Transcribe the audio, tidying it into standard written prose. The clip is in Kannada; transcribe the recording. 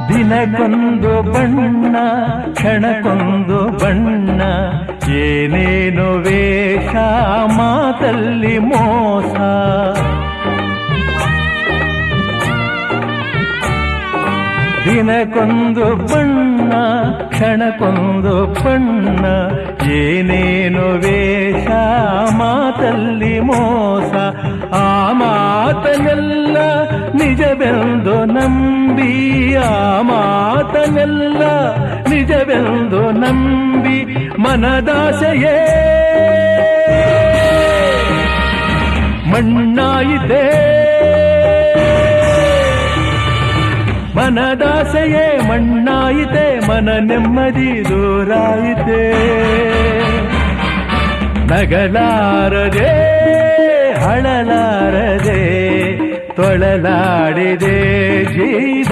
ದಿನಕ್ಕೊಂದು ಬಣ್ಣ ಕ್ಷಣಕ್ಕೊಂದು ಬಣ್ಣ ಏನೇನು ವೇಷ ಮಾತಲ್ಲಿ ಮೋಸ ದಿನಕ್ಕೊಂದು ಬಣ್ಣ ಕ್ಷಣಕ್ಕೊಂದು ಬಣ್ಣ ಏನೇನು ವೇಷ ಮಾತಲ್ಲಿ ಮೋಸ ಆ ಮಾತನೆಲ್ಲ ನಿಜವೆಂದು ನಂಬಿ ಆ ಮಾತನೆಲ್ಲ ನಿಜವೆಂದು ನಂಬಿ ಮನದಾಸೆಯೇ ಮಣ್ಣಾಯಿತೆ ಮನದಾಸೆಯೇ ಮಣ್ಣಾಯಿತೆ ಮನ ನೆಮ್ಮದಿ ದೂರಾಯಿತೆ ನಗಲಾರದೆ ಹಳಲಾರದೆ ತೊಳಲಾಡಿದೆ ಜೀವ